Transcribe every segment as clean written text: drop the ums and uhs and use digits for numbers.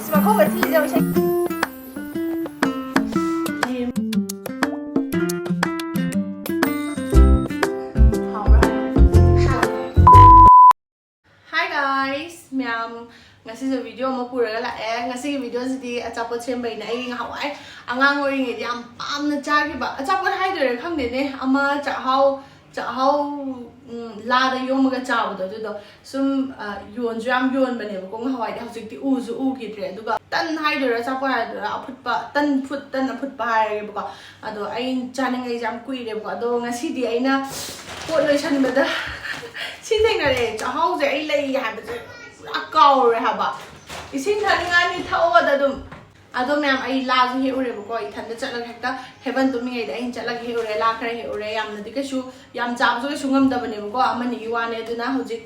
마커 같이 이제 오셔. Hi guys, ma'am. Ngasi sa video mo pura la ngasi video si achapot sembay na ay ngawai angang oiringeida yam pamna chagi ba achapot haidore khangde ne ama chakhao la da yomaga chawdo do sum yon jam yon bane ko ngawai da hojik ti uzu u kidre duga tan haidore achapot haidore afutpa tan afutpa haire ba ado ai chaningai jam kuire ba ado ngasi di aina pot loisan bada sinengare chakhao je ai lei ha ba akaure haba isin thani thaoda dum ado ma'am ai la ju he ure ko I thanda chatlag hekta heaven to mi da in chatlag he ure la khare he ure yam na dikashu yam jam so sungam da bane ko amani iwane duna hojik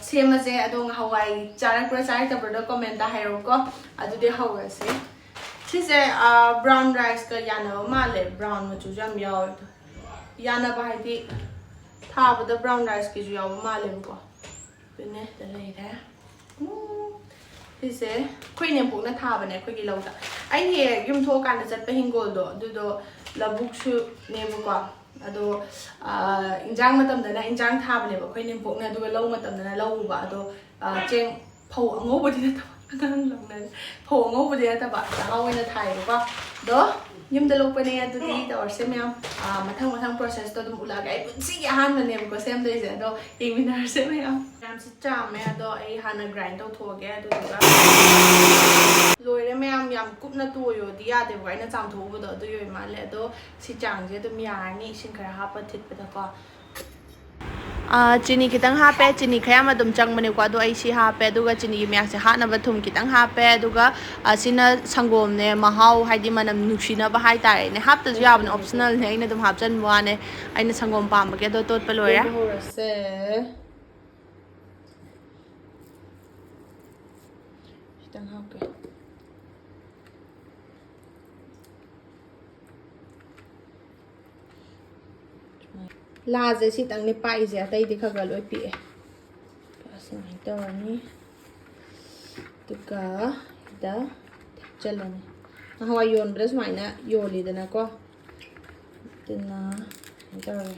sema je ado hawai charak pra chai ta product comment da hairo ko adu de hawa se sise brown rice ka yana male brown machu jam yaw yana ba haidi tha ba brown rice ki ju yaw male ko bene da lai da This is queen and book na tavern a quick loader. I hear you talk and it's at the hingoldo, do la book shoot nebuka. Ado in Jangmatam than in Jang tavern, queen and book na do a low matam than a low bado, Jang po over the po over the other, how in the tire. Do Yum the lopening to eat or semiam, matang process to the mulag. I would see a hand name because some days I do even her semiam. I'm such a man, though a hand grind to again to the Lord, ma'am, yam could not do you the other way, not some to over the do you in my letter. Si chang, to me, I need sink her half a tit with a car. Chini kitang hape chini khaya madum chang mane kwa do ai si hape duga chini myak se hana bathum kitang hape duga sina sangom ne mahau haidi manam nuksina ba hai tare ne hap ta jab ne optional ne aina dum hap chan wa ne aina sangom pam ba ke do tot pa loya se kitang hape La je si tang ni pai je tai di kha galoi pi pasai tawani tuka da chalani hawa yon bres mai na yoli dana ko tina tawai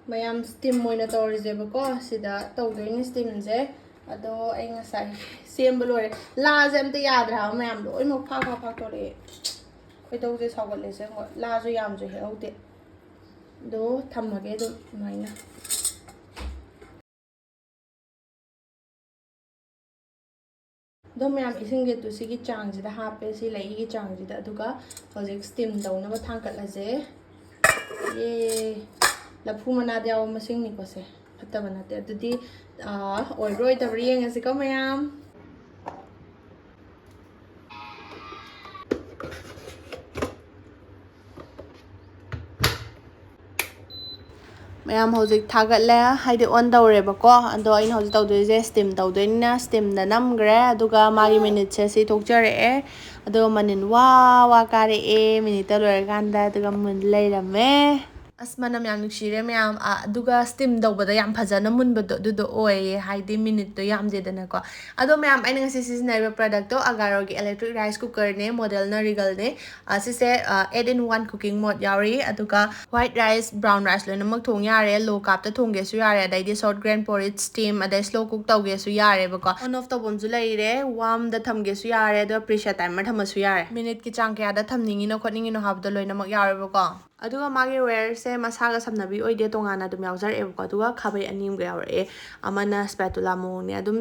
mayam steam moina tawri je ba ko sida tawdoi steam je ado ay nga sai semblo re la jam te yad ra mayam loi mo pha to re khoi to je sagal le se la jo yam jo he aude do thamage do maina do mayam ising ge tu sigi chang ji da ha pe si lai gi chang ji da duga hojik steam daw na ba thang kat la je ye la phu mana da ma sing ni ko se phatta bana te adudi oi roi ta rieng asi ko mayam mayam hojik thagat le haide on dawre ba ko ando ain hojik tawdoi je steam tawdoi na steam da namgre aduga magi minute se si thokjare e ado manin wa kare e minute lor ganda aduga mun leirame asmanam yang nuksire mayam aduga steam dawbada yam phajana munbado dudo oi haidi minute to yam de dana ko ado mayam aina ngasi seasonal product to agaro gi electric rice cooker ne model na regal ne asise 8-in-1 cooking mode yauri aduga white rice brown rice loina mak thong yare low carb ta thong ge su yare daidi short grain porridge steam adai slow cook taw ge su yare ba ko on off to bom ju leire warm da tham ge su yare do pressure timer tham su yare minute ki chang kya da thamningi no khotningi no hab do loina mak yare ba ko aduga magi ware se masaga samnabi oide tongana dum yawjar e ko aduga khabai anim ga yawre amana spatula mo ne adum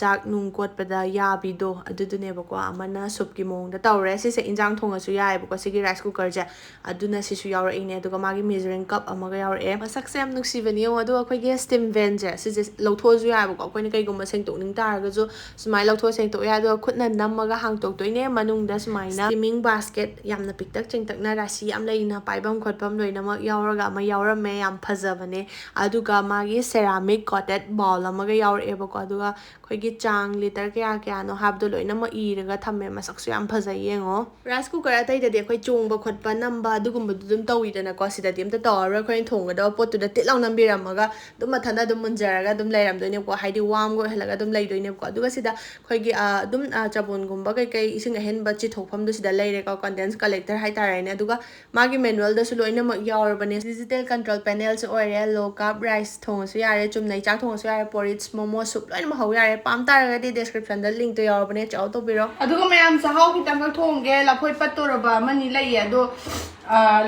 chak nung kot pada yabi do adudune ba ko amana soup ki mong da tawre si se injang thonga su yae ba ko sigi rice cooker ja aduna si su yawre ine aduga magi measuring cup amaga yawre masak sem nuksibani yo aduga khoi ge steam van ja si je lawtho ju yae ba ko khoi ne kai gum seng tok ning tar ga ju sumai lawtho seng tok ya do khutna namaga hang tok toine manung da sumai na steaming basket yamna piktak chengtak na rasi am leina pai ꯍꯥꯏꯐꯝ ꯈꯣꯠꯐꯝ ꯂꯣꯏꯅꯃꯛ ꯌꯥꯎꯔꯒ ꯑꯃ ꯌꯥꯎꯔꯝꯃꯦ ꯌꯥꯝ ꯐꯖꯕꯅꯦ ꯑꯗꯨꯒ ꯃꯥꯒꯤ ceramic coated bowl ꯑꯃꯒ ꯌꯥꯎꯔꯛꯑꯦꯕꯀꯣ ꯑꯗꯨꯒ ꯑꯩꯈꯣꯏꯒꯤ ꯆꯥꯡ ꯂꯤꯇꯔ ꯀꯌꯥꯅꯣ ꯍꯥꯏꯕꯗꯣ ꯂꯣꯏꯅꯃꯛ ꯏꯔꯒ ꯊꯝꯃꯦ ꯃꯁꯛꯁꯨ ꯌꯥꯝ ꯐꯖꯩ ꯌꯦꯡꯉꯣ ꯔꯥꯏꯁ ꯀꯨꯀꯔ ꯑꯇꯩꯗꯗꯤ ꯑꯩꯈꯣꯏ ꯆꯣꯡꯕ ꯈꯣꯠꯄ ꯅꯝꯕ ꯑꯗꯨꯒꯨꯝꯕꯗꯨ ꯑꯗꯨꯝ ꯇꯧꯋꯤꯗꯅꯀꯣ ꯁꯤꯗꯗꯤ ꯑꯝꯇ ꯇꯧꯔꯔꯣꯏ ꯑꯩꯈꯣꯏꯅ ꯊꯣꯡꯒꯗꯕ ꯄꯣꯠꯇꯨꯗ ꯇꯤꯠ ꯂꯥꯎ ꯅꯝꯕꯤꯔꯝꯃꯒ ꯑꯗꯨꯝ ꯃꯊꯟꯇ ꯑꯗꯨꯝ ꯃꯨꯟꯖꯔꯒ ꯑꯗꯨꯝ ꯂꯩꯔꯝꯗꯣꯏꯅꯦꯕꯀꯣ ꯍꯥꯏꯗꯤ ꯋꯥꯝꯒ ꯑꯣꯏꯍꯜꯂꯒ ꯑꯗꯨꯝ ꯂꯩꯗꯣꯏꯅꯦꯕꯀꯣ ꯑꯗꯨꯒ ꯁꯤꯗ ꯑꯩꯈꯣꯏꯒꯤ ꯑꯗꯨꯝ ꯆꯕꯣꯟꯒꯨꯝꯕ ꯀꯩꯀꯩ ꯏꯁꯤꯡ ꯑꯍꯦꯟꯕ ꯆꯤꯊꯣꯛꯐꯝꯗꯨ ꯁꯤꯗ ꯂꯩꯔꯦꯀꯣ ꯀꯟꯗꯦꯟꯁ ꯀꯂꯦꯛꯇꯔ ꯍꯥꯏꯇꯥꯔꯦꯅꯦ ꯑꯗꯨꯒ ꯃꯥꯒꯤ ꯃꯦꯅꯨꯋꯦꯜꯗꯁꯨ ꯂꯣꯏꯅꯃꯛ ꯌꯥꯎꯔꯕꯅꯦ ꯗꯤꯖꯤꯇꯦꯜ ꯀꯟꯇ꯭ꯔꯣꯜ ꯄꯦꯅꯦꯜꯁꯨ ꯑꯣꯏꯔꯦ ꯂꯣ ꯀꯥꯔb ꯔꯥꯏꯁ ꯊꯣꯡꯉꯁꯨ ꯌꯥꯔꯦ ꯆꯨꯝꯅꯩ ꯆꯥꯛ ꯊꯣꯡꯉꯁꯨ ꯌꯥꯔꯦ ꯄꯣꯔꯤꯠꯁ ꯃꯣꯃꯣ ꯁꯨꯞ ꯂꯣꯏꯅꯃꯛ ꯍꯧ ꯌꯥꯔꯦ ꯄꯥꯝ ꯇꯥꯔꯒꯗꯤ ꯗꯦꯁꯀ꯭ꯔꯤꯞꯁꯟꯗ ꯂꯤꯡꯛꯇꯣ ꯌꯥꯎꯔꯕꯅꯦ ꯆꯦꯛ ꯇꯧꯕꯤꯔꯣ ꯑꯗꯨꯒ ꯃꯌꯥꯝ ꯆꯥꯛꯍꯥꯎ ꯈꯤꯇꯪꯒ ꯊꯣꯡꯒꯦ ꯂꯐꯣꯏ ꯄꯠꯇꯣꯔꯕ ꯑꯃꯅꯤ ꯂꯩꯌꯦ ꯑꯗꯣ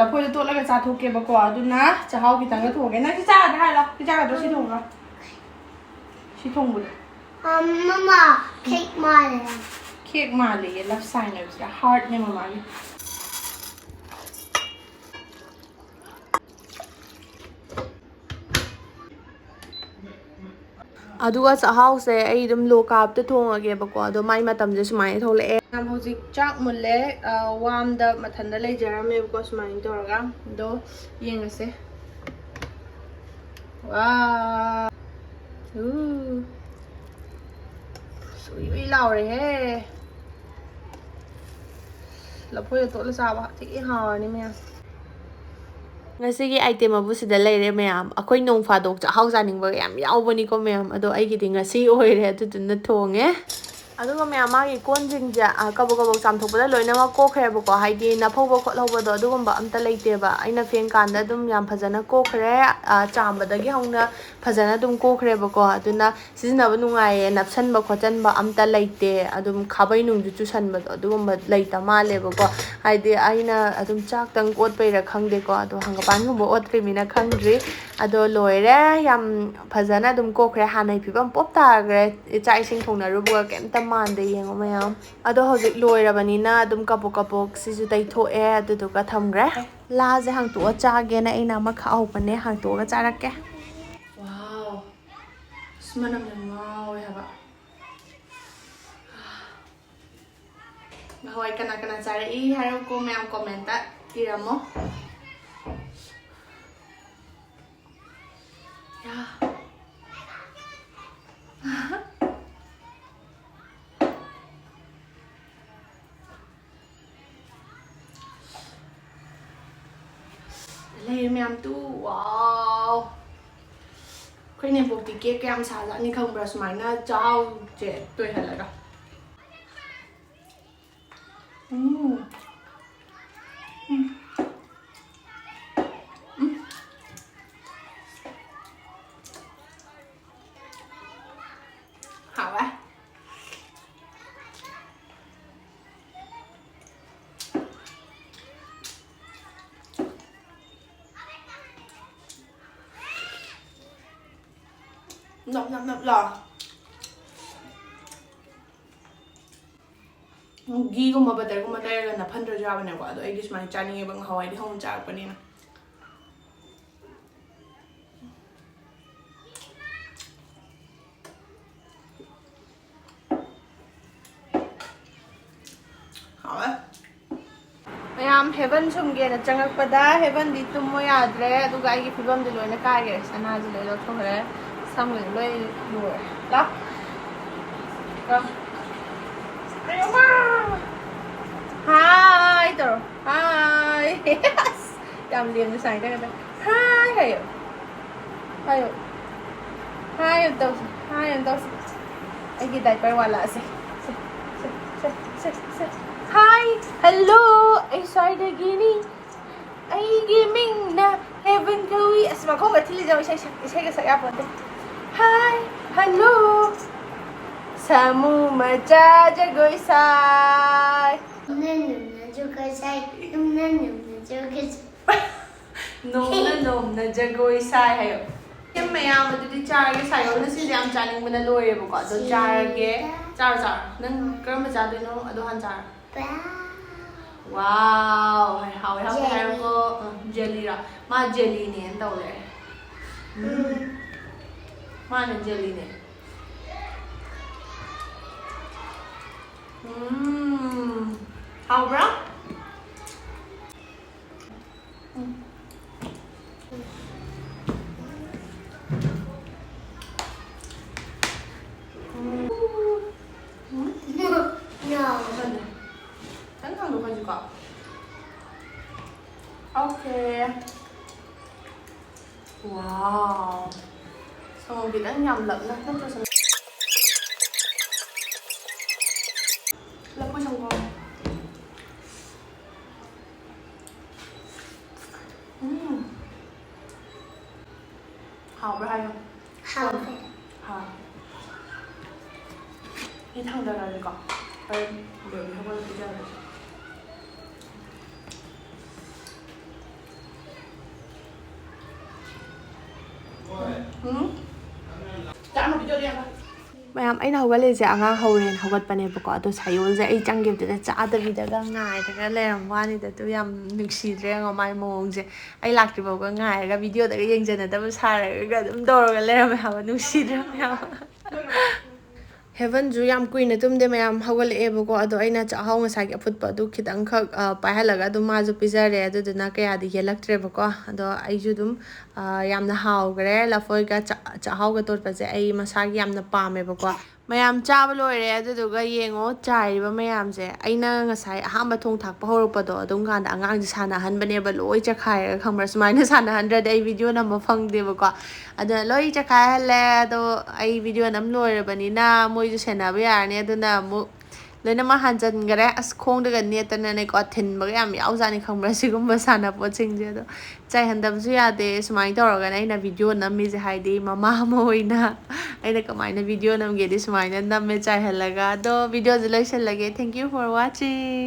ꯂꯐꯣꯏꯗꯣ ꯇꯣꯠꯂꯒ ꯆꯥꯊꯣꯛꯀꯦꯕꯀꯣ ꯑꯗꯨꯅ ꯆꯥꯛꯍꯥꯎ ꯈꯤꯇꯪꯒ ꯊꯣꯡꯒꯦ ꯅꯪ ꯁꯤ ꯆꯥꯒꯗ꯭ꯔꯥ ꯍꯥꯏꯔꯣ ꯁꯤ ꯆꯥꯒꯗ꯭ꯔꯣ ꯁꯤ ꯊꯣꯡꯕ꯭ꯔꯣ ꯁꯤ ꯊꯣꯡꯕꯗꯣ Mama, cake male. Cake male, left side of the heart name of mine. ꯑꯗꯨꯒ ꯆꯥꯛꯍꯥꯎꯁꯦ ꯑꯩ ꯑꯗꯨꯝ ꯂꯣ ꯀꯥꯔꯕꯇ ꯊꯣꯡꯉꯒꯦꯕꯀꯣ ꯑꯗꯣ ꯃꯥꯏ ꯃꯇꯝꯁꯦ ꯁꯨꯃꯥꯏꯅ ꯊꯣꯛꯂꯛꯑꯦ ꯌꯥꯝ ꯍꯧꯖꯤꯛ ꯆꯥꯛ ꯃꯨꯜꯂꯦ ꯋꯥꯝꯗ ꯃꯊꯟꯗ ꯂꯩꯖꯔꯝꯃꯦꯕꯀꯣ ꯁꯨꯃꯥꯏꯅ ꯇꯧꯔꯒ ꯑꯗꯣ ꯌꯦꯡꯉꯁꯦ ꯋꯥꯎ ꯎꯏ ꯂꯥꯎꯔꯦꯍꯦ ꯂꯐꯣꯏꯗ ꯇꯣꯠꯂ ꯆꯥꯕ ꯊꯤ ꯍꯥꯎꯔꯅꯤ ꯃꯌꯥꯝ ꯉꯁꯤꯒꯤ ꯑꯥꯏꯇꯦꯝ ꯑꯕꯨ ꯁꯤꯗ ꯂꯩꯔꯦ ꯃꯌꯥꯝ ꯑꯩꯈꯣꯏ ꯅꯣꯡ ꯐꯥꯗꯣꯛ ꯆꯥꯛꯍꯥꯎ ꯆꯥꯅꯤꯡꯕꯒ ꯌꯥꯝ ꯌꯥꯎꯕꯅꯤꯀꯣ ꯃꯌꯥꯝ ꯑꯗꯣ ꯑꯩꯒꯤꯗꯤ ꯉꯁꯤ ꯑꯣꯏꯔꯦ ꯑꯗꯨꯗꯨꯅ ꯊꯣꯡꯉꯦ ꯑꯗꯨꯒ ꯃꯌꯥꯝ ꯃꯥꯒꯤ ꯀꯣꯟꯁꯤꯡꯁꯦ ꯀꯕꯛ ꯀꯕꯛ ꯆꯥꯝꯊꯣꯛꯄꯗ ꯂꯣꯏꯅꯃꯛ ꯀꯣꯛꯈ꯭ꯔꯦꯕꯀꯣ ꯍꯥꯏꯗꯤ ꯅꯐꯧꯕ ꯈꯣꯠꯍꯧꯕꯗꯣ ꯑꯗꯨꯒꯨꯝꯕ ꯑꯝꯇ ꯂꯩꯇꯦꯕ ꯑꯩꯅ ꯐꯦꯡꯀꯥꯟꯗ ꯑꯗꯨꯝ ꯌꯥꯝ ꯐꯖꯅ ꯀꯣꯛꯈ꯭ꯔꯦ ꯆꯥꯝꯕꯗꯒꯤ ꯍꯧꯅ ꯐꯖꯅ ꯑꯗꯨꯝ ꯀꯣꯛꯈ꯭ꯔꯦꯕꯀꯣ ꯑꯗꯨꯅ ꯁꯤꯖꯤꯟꯅꯕ ꯅꯨꯡꯉꯥꯏꯌꯦ ꯅꯞꯁꯟꯕ ꯈꯣꯠꯆꯟꯕ ꯑꯝꯇ ꯂꯩꯇꯦ ꯑꯗꯨꯝ ꯈꯥꯕꯩ ꯅꯨꯡꯁꯨ ꯆꯨꯁꯟꯕꯗꯣ ꯑꯗꯨꯒꯨꯝꯕ ꯂꯩꯇ ꯃꯥꯜꯂꯦꯕꯀꯣ ꯍꯥꯏꯗꯤ ꯑꯩꯅ ꯑꯗꯨꯝ ꯆꯥꯛꯇꯪ ꯀꯣꯠꯄꯩꯔꯥ ꯈꯪꯗꯦꯀꯣ ꯑꯗꯣ ꯍꯪꯒꯄꯥꯟꯒꯨꯝꯕ ꯑꯣꯠꯇ꯭ꯔꯤꯕꯅꯤꯅ ꯈꯪꯗ꯭ꯔꯤ ꯑꯗꯣ ꯂꯣꯏꯔꯦ ꯌꯥꯝ ꯐꯖꯅ ꯑꯗꯨꯝ ꯀꯣꯛꯈ꯭ꯔꯦ ꯍꯥꯟꯅꯩ ꯐꯤꯕꯝ ꯄꯣꯞ ꯇꯥꯈ꯭ꯔꯦ ꯆꯥꯛ ꯏꯁꯤꯡ ꯊꯣꯡꯅꯔꯨꯕꯒ ꯀꯩꯝꯇ ꯃꯥꯟꯗꯦ ꯌꯦꯡꯉꯣ ꯃꯌꯥꯝ ꯑꯗꯣ ꯍꯧꯖꯤꯛ ꯂꯣꯏꯔꯕꯅꯤꯅ ꯑꯗꯨꯝ ꯀꯕꯣꯛ ꯀꯕꯣꯛ ꯁꯤꯁꯨ ꯇꯩꯊꯣꯛꯑꯦ ꯑꯗꯨꯗꯨꯒ ꯊꯝꯈ꯭ꯔꯦ ꯂꯥꯁꯦ ꯍꯥꯡꯇꯣꯛꯑ ꯆꯥꯒꯦꯅ ꯑꯩꯅ ꯑꯃ ꯈꯥꯛꯍꯧꯕꯅꯦ ꯍꯥꯡꯇꯣꯛꯑꯒ ꯆꯥꯔꯛꯀꯦ ꯋꯥꯎ ꯃꯅꯝ ꯌꯥꯝ ꯉꯥꯎꯋꯦ ꯍꯥꯏꯕ ꯍꯋꯥꯏ ꯀꯅꯥ ꯀꯅꯥ ꯆꯥꯔꯛꯏ ꯍꯥꯏꯔꯣꯀꯣ ꯃꯌꯥꯝ ꯀꯣꯃꯦꯟꯇ ꯏꯔꯝꯃꯣ ꯂꯩꯔꯦ ꯃꯌꯥꯝ ꯇꯨ ꯋꯥꯎ ꯑꯩꯈꯣꯏ ꯅꯦꯝꯄꯣꯛꯇꯤ ꯀꯦꯛ ꯀꯌꯥꯝ ꯁꯥꯖꯥꯠꯅꯤ ꯈꯪꯕ꯭ꯔꯥ ꯁꯨꯃꯥꯏꯅ ꯆꯥꯛꯍꯥꯎꯁꯦ ꯇꯣꯏꯍꯜꯂꯒ ꯍꯥꯎꯋꯦ nộp nộp nộp lò ꯘꯤꯒꯨꯝꯕ ꯕꯇꯔꯒꯨꯝꯕ ꯇꯩꯔꯒ ꯅꯞꯍꯟꯗ꯭ꯔꯁꯨ ꯌꯥꯕꯅꯦꯀꯣ ꯑꯗꯣ ꯑꯩꯗꯤ ꯁꯨꯃꯥꯏꯅ ꯆꯥꯅꯤꯡꯉꯦꯕ ꯉꯍꯥꯟꯋꯥꯏꯗꯤ ꯍꯧꯅ ꯆꯥꯔꯛꯄꯅꯤꯅ ꯍꯥꯎꯋꯦ ꯃꯌꯥꯝ ꯍꯦꯚꯟ ꯁꯨꯝꯒꯦꯅ ꯆꯪꯉꯛꯄꯗ ꯍꯦꯚꯟꯗꯤ ꯇꯨꯝꯃꯣ ꯌꯥꯗ꯭ꯔꯦ ꯑꯗꯨꯒ ꯑꯩꯒꯤ ꯐꯤꯕꯝꯗꯤ ꯂꯣꯏꯅ ꯀꯥꯏꯈ꯭ꯔꯦ ꯁꯅꯥꯁꯤ ꯂꯣꯏ ꯂꯧꯊꯣꯛꯈ꯭ꯔꯦ ꯁꯝꯒꯁꯦ ꯂꯣꯏ ꯂꯣꯏꯔꯦ ꯂꯥꯛ Hi toro. Hi. Yes. Yam liam na sign ka. Hi hayo. Hayo. Hi daw. Hi daw. Ay gi diaper wala si. Hi. Hello. Ay sorry gini. Ay gaming na heaven kawi. Asma ko gathili jaw isay ka sa yapon. Hi. Hello. Samu maja jagoy sai. Nomna jagoy sai hayo. Yung mayam adudi charage sayo na sila ang chaning mo na loye mo ko. Do charage. Char. Nang karon masyado no aduhan char. Wow. Hawi hayo ko jelly ra. Ma jelly ni en daw le. Ma na jelly ni. How bra? No. Tấn được gì cả. Ok. Wow. Xong rồi đã nhầm lẫn ra hết cho xong. Lắp vào trong con. Hào ra hay không? How? Hào. Cái thằng đây là gì cả. Đây, đều không có cái đây. ꯃꯌꯥꯝ ꯑꯩꯅ ꯍꯧꯒꯠꯂꯤꯁꯦ ꯑꯉꯥꯡ ꯍꯧꯔꯦꯅ ꯍꯧꯒꯠꯄꯅꯦꯕꯀꯣ ꯑꯗꯣ ꯁꯥꯌꯣꯜꯁꯦ ꯑꯩ ꯆꯪꯈꯤꯕꯗꯨꯗ ꯆꯥꯗꯕꯤꯗꯒ ꯉꯥꯏꯔꯒ ꯂꯩꯔꯝ ꯋꯥꯅꯤꯗ ꯑꯗꯨ ꯌꯥꯝ ꯅꯨꯡꯁꯤꯗ꯭ꯔꯦ ꯌꯦꯡꯉꯣ ꯃꯥꯏ ꯃꯑꯣꯡꯁꯦ ꯑꯩ ꯂꯥꯛꯇ꯭ꯔꯤꯐꯥꯎꯒ ꯉꯥꯏꯔꯒ ꯚꯤꯗꯤꯑꯣꯗꯒ ꯌꯦꯡꯖꯅꯗꯕ ꯁꯥꯔꯒ ꯑꯗꯨꯝ ꯇꯧꯔꯒ ꯂꯩꯔꯝꯃꯦ ꯍꯥꯏꯕ ꯅꯨꯡꯁꯤꯗ꯭ꯔꯦ ꯃꯌꯥꯝ ꯍꯦꯚꯟꯁꯨ ꯌꯥꯝ ꯀꯨꯏꯅ ꯇꯨꯝꯗꯦ ꯃꯌꯥꯝ ꯍꯧꯒꯠꯂꯛꯑꯦꯕꯀꯣ ꯑꯗꯣ ꯑꯩꯅ ꯆꯥꯛꯍꯥꯎ ꯉꯁꯥꯏꯒꯤ ꯑꯐꯨꯠꯄ ꯑꯗꯨ ꯈꯤꯇꯪꯈꯛ ꯄꯥꯏꯍꯜꯂꯒ ꯑꯗꯨꯝ ꯃꯥꯁꯨ ꯄꯤꯖꯔꯦ ꯑꯗꯨꯗꯨꯅ ꯀꯌꯥꯗꯤ ꯌꯦꯜꯂꯛꯇ꯭ꯔꯦꯕꯀꯣ ꯑꯗꯣ ꯑꯩꯁꯨ ꯑꯗꯨꯝ ꯌꯥꯝꯅ ꯍꯥꯎꯈ꯭ꯔꯦ ꯂꯐꯣꯏꯒ ꯆꯥꯛꯍꯥꯎꯒ ꯇꯣꯠꯄꯁꯦ ꯑꯩ ꯃꯁꯥꯒꯤ ꯌꯥꯝꯅ ꯄꯥꯝꯃꯦꯕꯀꯣ ꯃꯌꯥꯝ ꯆꯥꯕ ꯂꯣꯏꯔꯦ ꯑꯗꯨꯗꯨꯒ ꯌꯦꯡꯉꯣ ꯆꯥꯏꯔꯤꯕ ꯃꯌꯥꯝꯁꯦ ꯑꯩꯅ ꯉꯁꯥꯏ ꯑꯍꯥꯟꯕ ꯊꯣꯡ ꯊꯥꯛꯄ ꯍꯧꯔꯛꯄꯗꯣ ꯑꯗꯨꯝ ꯀꯥꯟꯗ ꯑꯉꯥꯡꯁꯦ ꯁꯥꯟꯅꯍꯟꯕꯅꯦꯕ ꯂꯣꯏ ꯆꯈꯥꯏꯔꯒ ꯈꯪꯕ꯭ꯔꯥ ꯁꯨꯃꯥꯏꯅ ꯁꯥꯟꯅꯍꯟꯗ꯭ꯔꯗꯤ ꯑꯩ ꯚꯤꯗꯤꯑꯣ ꯅꯝꯕ ꯐꯪꯗꯦꯕꯀꯣ ꯑꯗꯨꯅ ꯂꯣꯏ ꯆꯈꯥꯏꯍꯜꯂꯦ ꯑꯗꯣ ꯑꯩ ꯚꯤꯗꯤꯑꯣ ꯅꯝ ꯂꯣꯏꯔꯕꯅꯤꯅ ꯃꯣꯏꯁꯨ ꯁꯦꯟꯅꯕ ꯌꯥꯔꯅꯤ ꯑꯗꯨꯅ ꯑꯃꯨꯛ ꯂꯣꯏꯅꯃꯛ ꯍꯥꯟꯖꯟꯈꯔꯦ ꯑꯁ ꯈꯣꯡꯗꯒ ꯅꯦꯠꯇꯅꯅꯦꯀꯣ ꯊꯤꯟꯕꯒ ꯌꯥꯝ ꯌꯥꯎꯖꯥꯠꯅꯤ ꯈꯪꯕ꯭ꯔꯥ ꯁꯤꯒꯨꯝꯕ ꯁꯥꯟꯅꯄꯣꯠꯁꯤꯡꯁꯦ ꯑꯗꯣ ꯆꯥꯏꯍꯟꯗꯕꯁꯨ ꯌꯥꯗꯦ ꯁꯨꯃꯥꯏꯅ ꯇꯧꯔꯒꯅ ꯑꯩꯅ ꯚꯤꯗꯤꯑꯣ ꯅꯝꯃꯤꯁꯦ ꯍꯥꯏꯗꯤ ꯃꯃꯥ ꯑꯃ ꯑꯣꯏꯅ ꯑꯩꯅ ꯀꯃꯥꯏꯅ ꯚꯤꯗꯤꯑꯣ ꯅꯝꯒꯦꯗꯤ ꯁꯨꯃꯥꯏꯅ ꯅꯝꯃꯦ ꯆꯥꯏꯍꯜꯂꯒ ꯑꯗꯣ ꯚꯤꯗꯤꯑꯣꯁꯦ ꯂꯣꯏꯁꯤꯜꯂꯒꯦ ꯊꯦꯡꯛ ꯌꯨ ꯐꯣꯔ ꯋꯥꯆꯤꯡ